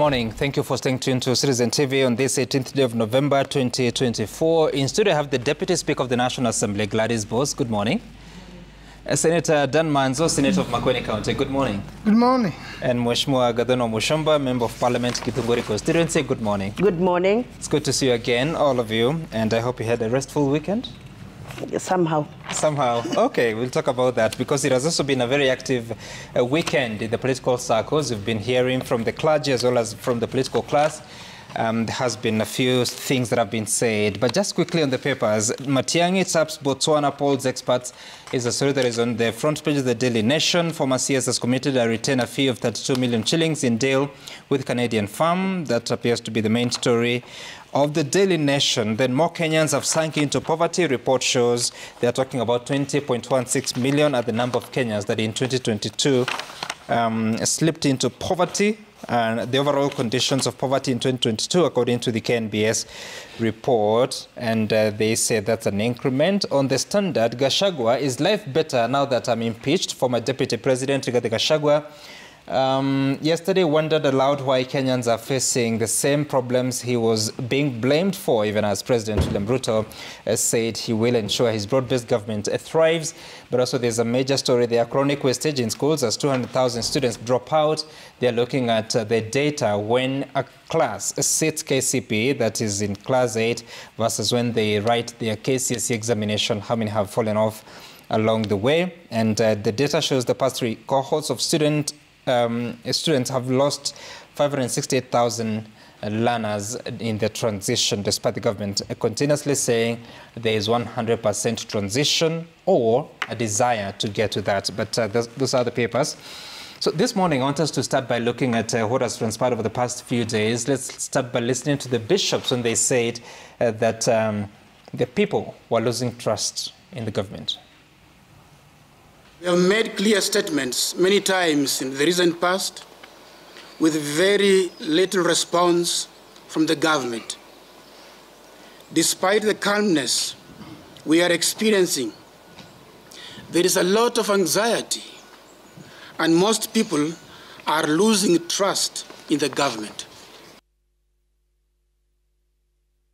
morning. Thank you for staying tuned to Citizen TV on this 18th day of November 2024. In studio, I have the Deputy Speaker of the National Assembly, Gladys Bose. Good morning. Senator Dan Manzo, Senator of Makueni County. Good morning. Good morning. And Mheshimiwa Gadono Mushomba, Member of Parliament, Githunguri Constituency. Good morning. Good morning. It's good to see you again, all of you, and I hope you had a restful weekend. Somehow. Okay, we'll talk about that because it has also been a very active weekend in the political circles. We've been hearing from the clergy as well as from the political class. There has been a few things that have been said, but just quickly on the papers, Matiang'i taps Botswana polls experts is a story that is on the front page of the Daily Nation. Former CS has committed a retainer fee of 32 million shillings in deal with Canadian firm. That appears to be the main story of the Daily Nation. Then more Kenyans have sunk into poverty. Report shows they are talking about 20.16 million at the number of Kenyans that in 2022 slipped into poverty. And the overall conditions of poverty in 2022, according to the KNBS report, and they say that's an increment. On the Standard, Gachagua, is life better now that I'm impeached? Former Deputy President Rigathi Gachagua yesterday wondered aloud why Kenyans are facing the same problems he was being blamed for, even as President William Ruto said he will ensure his broad-based government thrives. But also there's a major story there, chronic wastage in schools as 200,000 students drop out. They're looking at the data when a class sits KCPE, that is in class 8, versus when they write their KCSE examination, how many have fallen off along the way. And the data shows the past 3 cohorts of students have lost 568,000 learners in the transition, despite the government continuously saying there is 100% transition or a desire to get to that. But those are the papers. So this morning, I want us to start by looking at what has transpired over the past few days. Let's start by listening to the bishops when they said that the people were losing trust in the government. We have made clear statements many times in the recent past with very little response from the government. Despite the calmness we are experiencing, there is a lot of anxiety, and most people are losing trust in the government.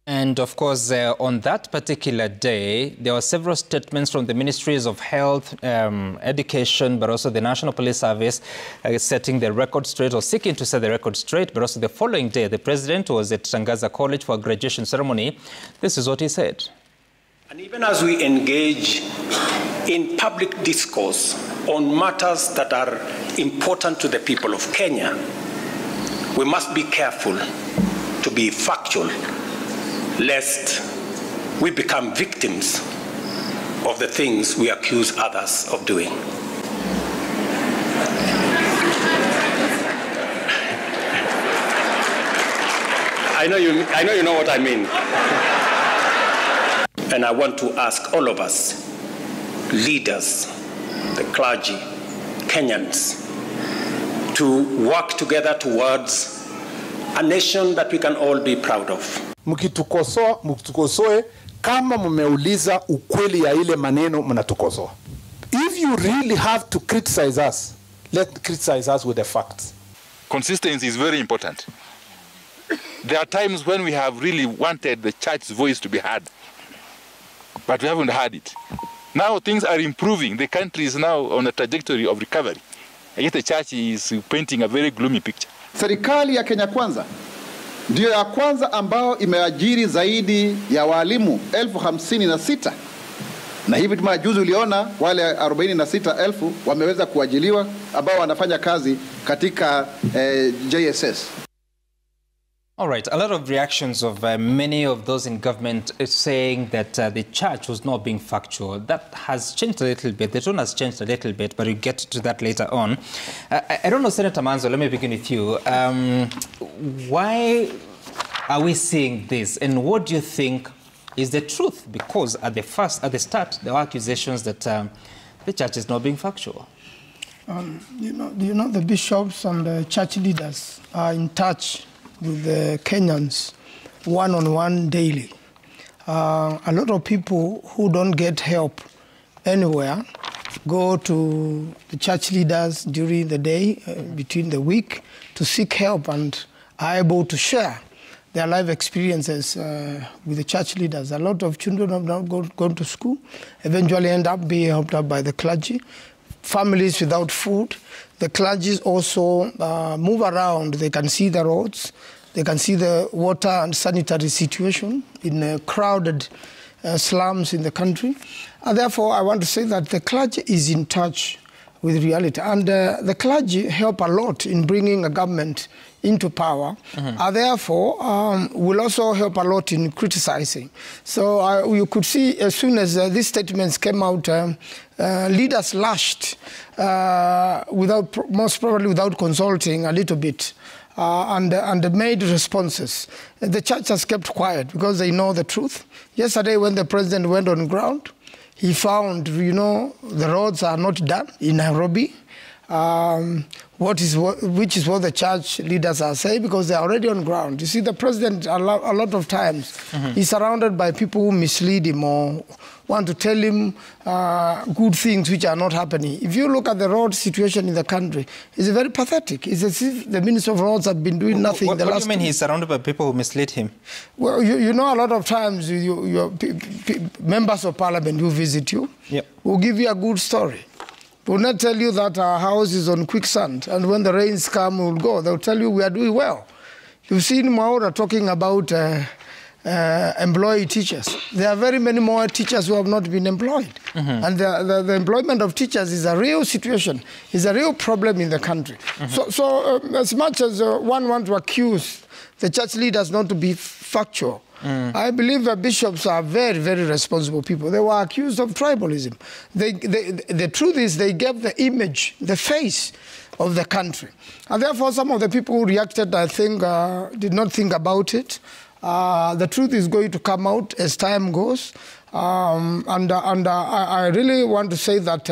And of course, on that particular day, there were several statements from the Ministries of Health, Education, but also the National Police Service setting the record straight or seeking to set the record straight. But also the following day, the president was at Shangaza College for a graduation ceremony. This is what he said. And even as we engage in public discourse on matters that are important to the people of Kenya, we must be careful to be factual, lest we become victims of the things we accuse others of doing. I know you know what I mean. And I want to ask all of us, leaders, the clergy, Kenyans, to work together towards a nation that we can all be proud of. Mkitukosoe kama mmeuliza ukweli ya ile maneno mnatukosoa. If you really have to criticize us, let's criticize us with the facts. Consistency is very important. There are times when we have really wanted the church's voice to be heard, but we haven't heard it. Now things are improving. The country is now on a trajectory of recovery. And yet the church is painting a very gloomy picture. Serikali ya Kenya Kwanza ndio ya kwanza ambao imeajiri zaidi ya walimu 56,000. Na hivi majuzi uliona wale 46,000 wameweza kuajiliwa ambao wanafanya kazi katika JSS. All right, a lot of reactions of many of those in government saying that the church was not being factual. That has changed a little bit. The tone has changed a little bit, but we'll get to that later on. I don't know, Senator Manzo, let me begin with you. Why are we seeing this, and what do you think is the truth? Because at the start, there were accusations that the church is not being factual. You know, the bishops and the church leaders are in touch with the Kenyans one-on-one daily. A lot of people who don't get help anywhere go to the church leaders during the day, between the week, to seek help. And are able to share their life experiences with the church leaders. A lot of children have not gone to school, eventually end up being helped out by the clergy. Families without food. The clergy also move around. They can see the roads. They can see the water and sanitary situation in crowded slums in the country. And therefore, I want to say that the clergy is in touch with reality. And the clergy help a lot in bringing a government into power, therefore will also help a lot in criticizing. So you could see as soon as these statements came out, leaders lashed, most probably without consulting a little bit, and made responses. The church has kept quiet because they know the truth. Yesterday when the president went on ground, he found, the roads are not done in Nairobi. Which is what the church leaders are saying, because they're already on ground. You see, the president, a lot of times, is surrounded by people who mislead him or want to tell him good things which are not happening. If you look at the road situation in the country, it's very pathetic. It's as if the Minister of Roads have been doing nothing. What do you mean he's surrounded by people who mislead him? Well, a lot of times, members of parliament who visit you will give you a good story. They will not tell you that our house is on quicksand, and when the rains come, we'll go. They'll tell you we are doing well. You've seen Maura talking about employee teachers. There are very many more teachers who have not been employed. And the employment of teachers is a real situation, is a real problem in the country. So as much as one wants to accuse the church leaders not to be factual, I believe that bishops are very, very responsible people. They were accused of tribalism. The truth is they gave the image, the face of the country. And therefore, some of the people who reacted, I think, did not think about it. The truth is going to come out as time goes. I really want to say that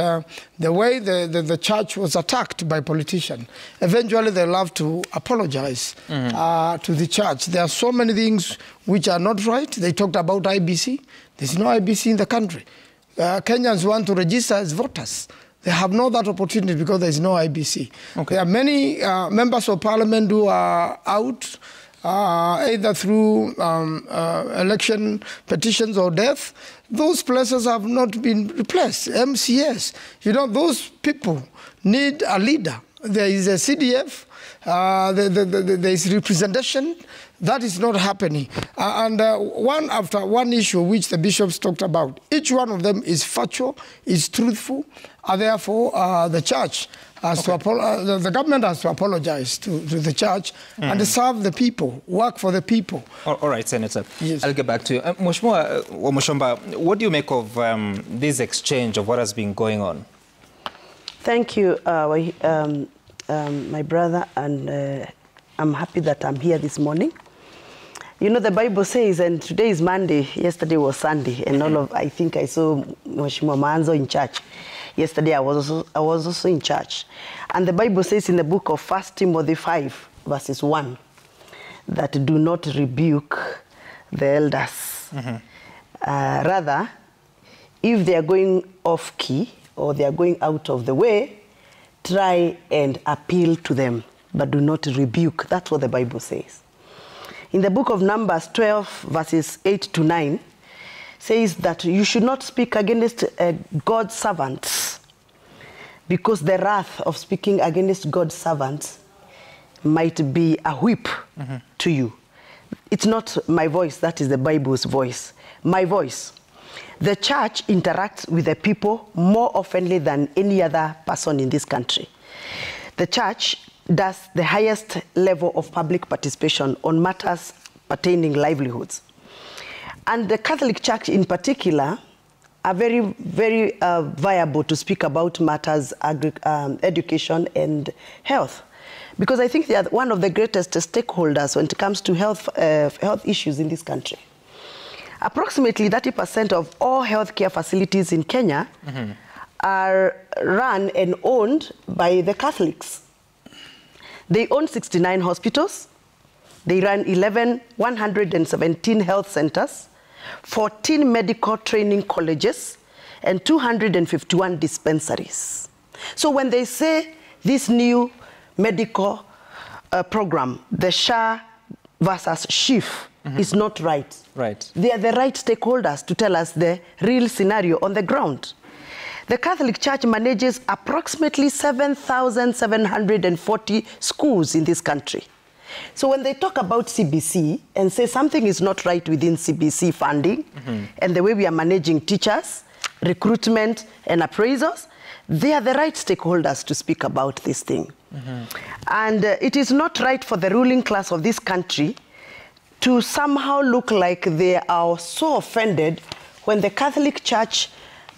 the way the church was attacked by politicians, eventually they'll have to apologize to the church. There are so many things which are not right. They talked about IBC. There's no IBC in the country. Kenyans want to register as voters. They have not that opportunity because there's no IBC. There are many members of parliament who are out, either through election petitions or death. Those places have not been replaced. MCS, those people need a leader. There is a CDF, there is representation. That is not happening. One after one issue which the bishops talked about, each one of them is factual, is truthful, and therefore the church has to the government has to apologize to the church and serve the people, work for the people. All right, Senator. Yes. I'll get back to you. Mheshimiwa Mushomba, what do you make of this exchange of what has been going on? Thank you, my brother, and I'm happy that I'm here this morning. The Bible says, and today is Monday, yesterday was Sunday, and I think I saw Mheshimiwa Manzo in church. Yesterday I was also in church. And the Bible says in the book of 1 Timothy 5, verses 1, that do not rebuke the elders. Rather, if they are going off key or they are going out of the way, try and appeal to them, but do not rebuke. That's what the Bible says. In the book of Numbers 12, verses 8 to 9, says that you should not speak against God's servants, because the wrath of speaking against God's servants might be a whip to you. It's not my voice, that is the Bible's voice. My voice. The church interacts with the people more oftenly than any other person in this country. The church does the highest level of public participation on matters pertaining livelihoods. And the Catholic Church in particular are very, very viable to speak about matters, education and health. Because I think they are one of the greatest stakeholders when it comes to health issues in this country. Approximately 30% of all healthcare facilities in Kenya are run and owned by the Catholics. They own 69 hospitals. They run 117 health centers, 14 medical training colleges, and 251 dispensaries. So when they say this new medical program, the SHA versus SHIF, is not right. Right. They are the right stakeholders to tell us the real scenario on the ground. The Catholic Church manages approximately 7,740 schools in this country. So when they talk about CBC and say something is not right within CBC funding and the way we are managing teachers, recruitment and appraisals, they are the right stakeholders to speak about this thing. And it is not right for the ruling class of this country to somehow look like they are so offended when the Catholic Church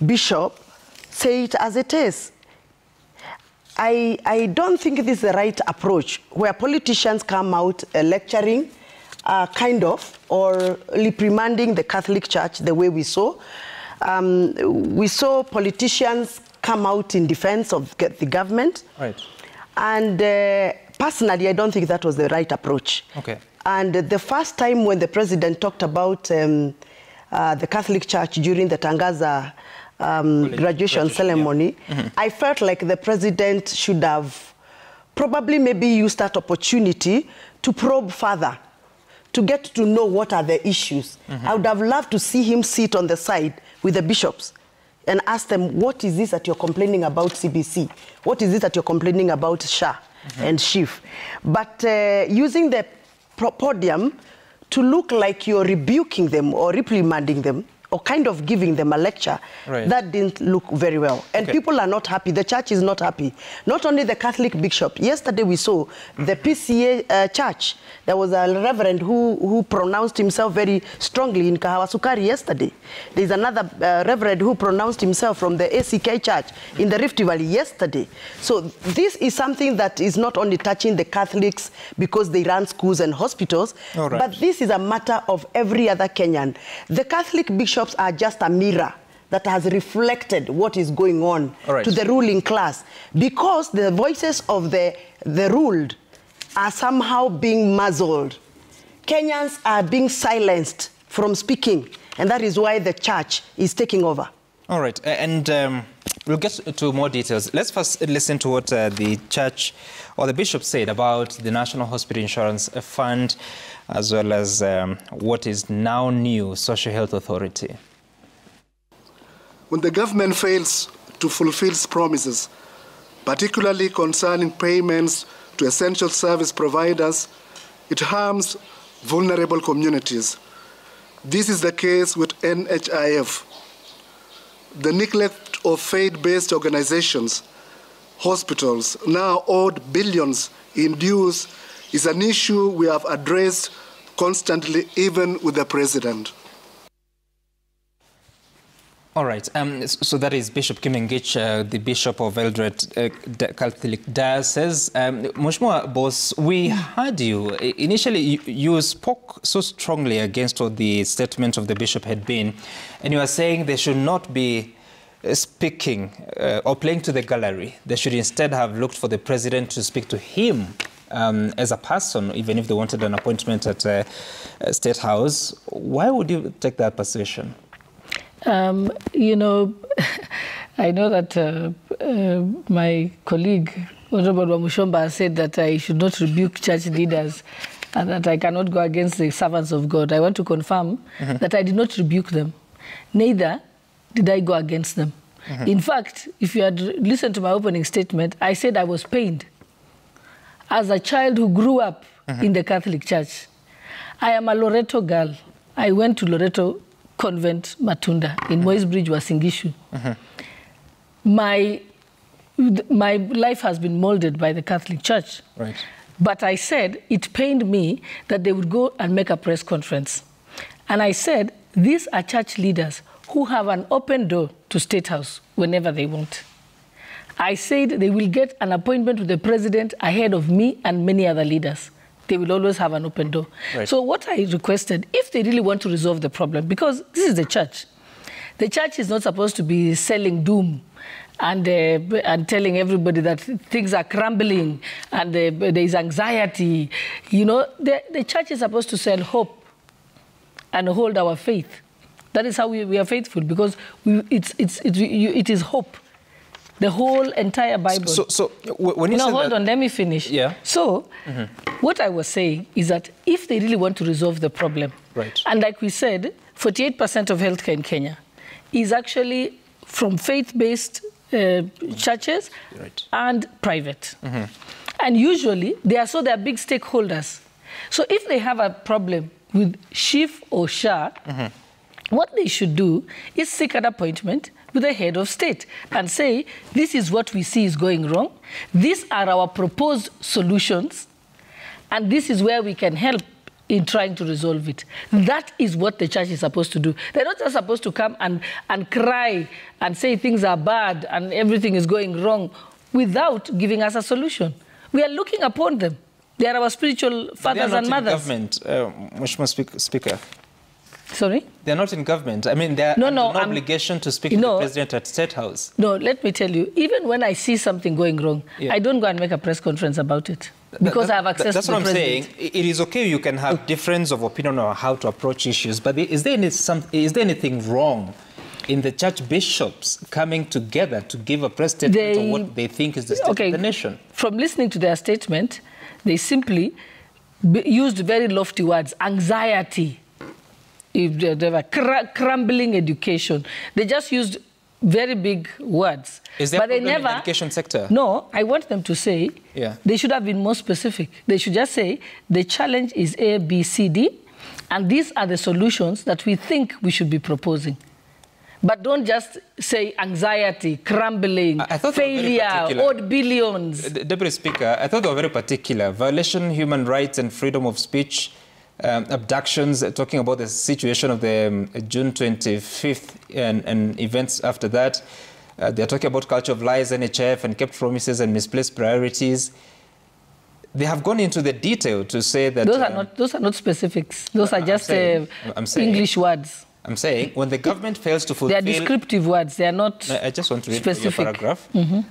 bishop say it as it is. I don't think this is the right approach, where politicians come out lecturing, kind of, or reprimanding the Catholic Church the way we saw. We saw politicians come out in defense of the government. Right. And personally, I don't think that was the right approach. Okay. And the first time when the president talked about the Catholic Church during the Tangaza graduation ceremony, I felt like the president should have probably maybe used that opportunity to probe further, to get to know what are the issues. I would have loved to see him sit on the side with the bishops and ask them, what is this that you're complaining about CBC? What is this that you're complaining about SHA and SHIF? But using the podium to look like you're rebuking them or reprimanding them, or kind of giving them a lecture, that didn't look very well. And people are not happy. The church is not happy. Not only the Catholic bishop. Yesterday we saw the PCA church. There was a reverend who pronounced himself very strongly in Kahawasukari yesterday. There's another reverend who pronounced himself from the ACK church in the Rift Valley yesterday. So this is something that is not only touching the Catholics because they run schools and hospitals, but this is a matter of every other Kenyan. The Catholic bishops are just a mirror that has reflected what is going on to the ruling class, because the voices of the ruled are somehow being muzzled. Kenyans are being silenced from speaking, and that is why the church is taking over. All right, and we'll get to more details. Let's first listen to what the church or the bishop said about the National Hospital Insurance Fund, as well as what is now new Social Health Authority. When the government fails to fulfill its promises, particularly concerning payments to essential service providers, it harms vulnerable communities. This is the case with NHIF. The neglect of faith-based organizations, hospitals, now owed billions in dues, is an issue we have addressed constantly, even with the president. All right, so that is Bishop Kimich, the Bishop of Eldoret Catholic Diocese. Mheshimiwa Boss, we heard you. Initially, you spoke so strongly against what the statement of the bishop had been, and you are saying they should not be speaking or playing to the gallery. They should instead have looked for the president to speak to him as a person, even if they wanted an appointment at State House. Why would you take that position? You know, I know that my colleague, Honorable Wamushomba, said that I should not rebuke church leaders and that I cannot go against the servants of God. I want to confirm that I did not rebuke them. Neither did I go against them. In fact, if you had listened to my opening statement, I said I was pained. As a child who grew up in the Catholic Church, I am a Loreto girl. I went to Loreto Convent Matunda in Moy's Bridge, Wasingishu. My life has been molded by the Catholic Church. Right. But I said it pained me that they would go and make a press conference. And I said, these are church leaders who have an open door to State House whenever they want. I said they will get an appointment with the president ahead of me and many other leaders. They will always have an open door. Right. So what I requested, if they really want to resolve the problem, because this is the church is not supposed to be selling doom and telling everybody that things are crumbling and there is anxiety. You know, the church is supposed to sell hope and hold our faith. That is how we are faithful, because it is hope The whole entire Bible. So when you no, say hold that, on, let me finish. Yeah. So, what I was saying is that if they really want to resolve the problem, right. and like we said, 48% of healthcare in Kenya is actually from faith-based churches and private. And usually, they are big stakeholders. So if they have a problem with SHIF or SHA, what they should do is seek an appointment with the head of state and say, this is what we see is going wrong. These are our proposed solutions. And this is where we can help in trying to resolve it. That is what the church is supposed to do. They're not just supposed to come and cry and say things are bad and everything is going wrong without giving us a solution. We are looking upon them. They are our spiritual fathers and mothers. They are not in government, Mheshimiwa Speaker. Sorry? They're not in government. I mean, they're under no obligation to speak to the president at State House. No, let me tell you, even when I see something going wrong, I don't go and make a press conference about it. Because I have access to the president. That's what I'm saying. It is okay, you can have difference of opinion on how to approach issues, but is there anything wrong in the church bishops coming together to give a press statement on what they think is the state of the nation? From listening to their statement, they simply used very lofty words, anxiety. They were crumbling education. They just used very big words. Is there a problem in the education sector? No, I want them to say, they should have been more specific. They should just say, the challenge is A, B, C, D, and these are the solutions that we think we should be proposing. But don't just say anxiety, crumbling, failure, odd billions. Deputy Speaker, I thought they were very particular. Violation, human rights and freedom of speech, abductions, talking about the situation of the June 25th and events after that. They're talking about culture of lies, NHF, and kept promises and misplaced priorities. They have gone into the detail to say that... Those are not specifics. Those are just English words. I'm saying, when the government fails to fulfill... They are descriptive words, they are not I just want to read specific. Your paragraph.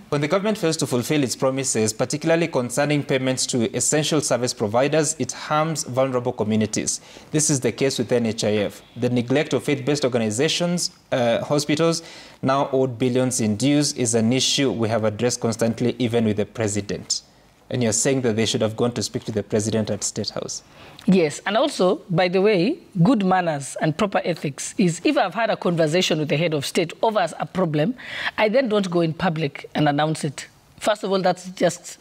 When the government fails to fulfill its promises, particularly concerning payments to essential service providers, it harms vulnerable communities. This is the case with NHIF. The neglect of faith-based organizations, hospitals, now owed billions in dues, is an issue we have addressed constantly, even with the president. And you're saying that they should have gone to speak to the president at State House. Yes, and also, by the way, good manners and proper ethics is if I've had a conversation with the head of state over a problem, I then don't go in public and announce it. First of all, that's just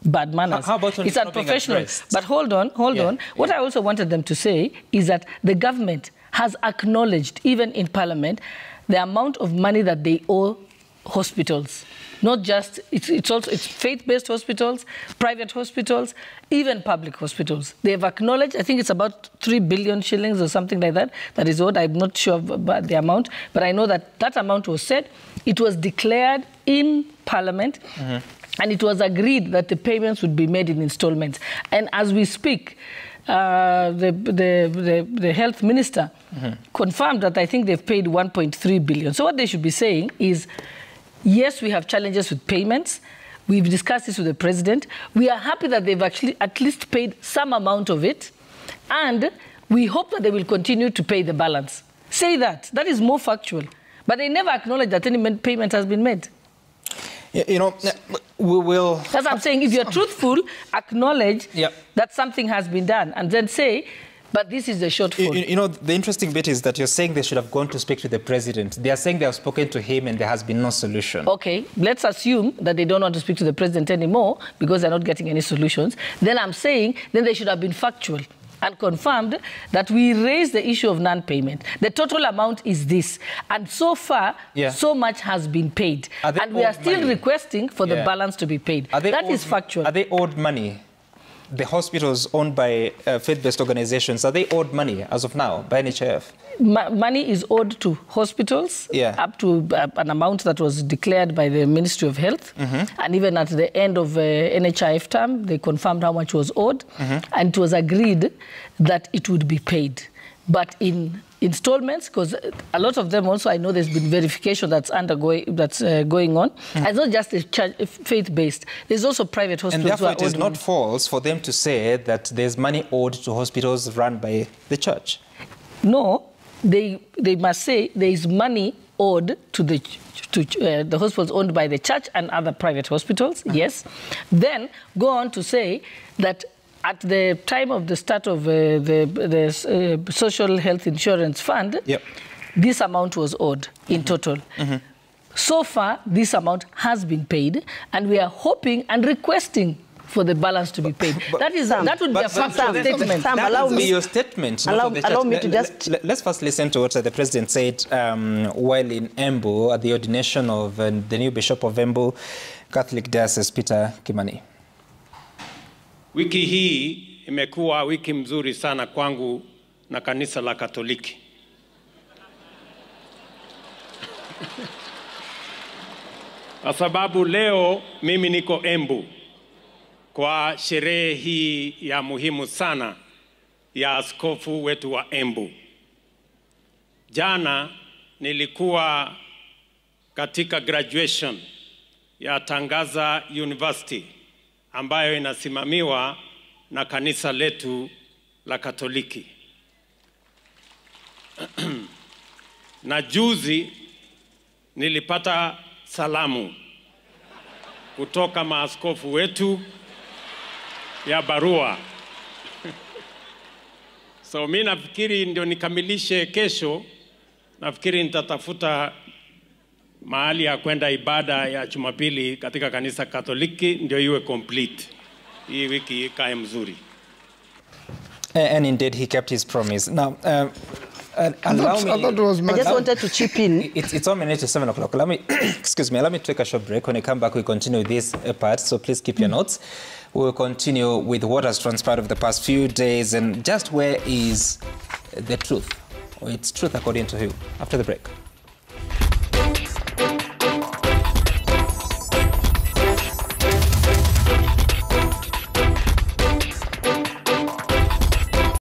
bad manners. How about it's unprofessional. But hold on. What I also wanted them to say is that the government has acknowledged, even in Parliament, the amount of money that they owe hospitals. Not just, it's faith-based hospitals, private hospitals, even public hospitals. They have acknowledged, I think it's about 3 billion shillings or something like that. That is what, I'm not sure about the amount, but I know that that amount was said. It was declared in Parliament, and it was agreed that the payments would be made in installments. And as we speak, the health minister confirmed that I think they've paid 1.3 billion. So what they should be saying is, yes, we have challenges with payments. We've discussed this with the president. We are happy that they've actually at least paid some amount of it. And we hope that they will continue to pay the balance. Say that. That is more factual. But they never acknowledge that any payment has been made. You know, we will... That's what I'm saying. If you're truthful, acknowledge that something has been done. And then say... But this is the shortfall. You know, the interesting bit is that you're saying they should have gone to speak to the president. They are saying they have spoken to him and there has been no solution. Okay, let's assume that they don't want to speak to the president anymore because they're not getting any solutions. Then I'm saying then they should have been factual and confirmed that we raised the issue of non-payment. The total amount is this. And so far, so much has been paid. And we are still requesting for the balance to be paid. That is factual. Are they owed money? The hospitals owned by faith-based organizations, are they owed money as of now by NHIF? Money is owed to hospitals up to an amount that was declared by the Ministry of Health. And even at the end of NHIF term, they confirmed how much was owed. And it was agreed that it would be paid. But in installments, because a lot of them also, I know there's been verification that's going on. And it's not just faith-based. There's also private hospitals. And therefore, it is not false for them to say that there's money owed to hospitals run by the church. No, they must say there is money owed to the hospitals owned by the church and other private hospitals, yes. Then go on to say that at the time of the start of the Social Health Insurance Fund, this amount was owed in total. So far, this amount has been paid, and we are hoping and requesting for the balance to be paid. That would be a factual statement. Sam, allow me your statement. Allow me to just... Let's first listen to what the President said while in Embu at the ordination of the new Bishop of Embu, Catholic Diocese, Peter Kimani. Wiki hii imekuwa wiki mzuri sana kwangu na kanisa la Katoliki. Kwa sababu leo mimi niko Embu kwa sherehe hii ya muhimu sana ya askofu wetu wa Embu. Jana nilikuwa katika graduation ya Tangaza University ambayo inasimamiwa na kanisa letu la Katoliki. Na juzi nilipata salamu kutoka maaskofu wetu ya barua. So mimi nafikiri ndio nikamilishe kesho, nafikiri nitatafuta mahali ya kwenda ibada ya Jumapili katika kanisa Katoliki ndio iwe complete. Hii wiki ikae mzuri. And indeed he kept his promise. Now, allow me. I just wanted to chip in. It's 1 minute to 7 o'clock. Let me, excuse me, let me take a short break. When I come back, we continue with this part. So please keep your notes. We will continue with what has transpired over the past few days and just where is the truth, or its truth according to who, after the break.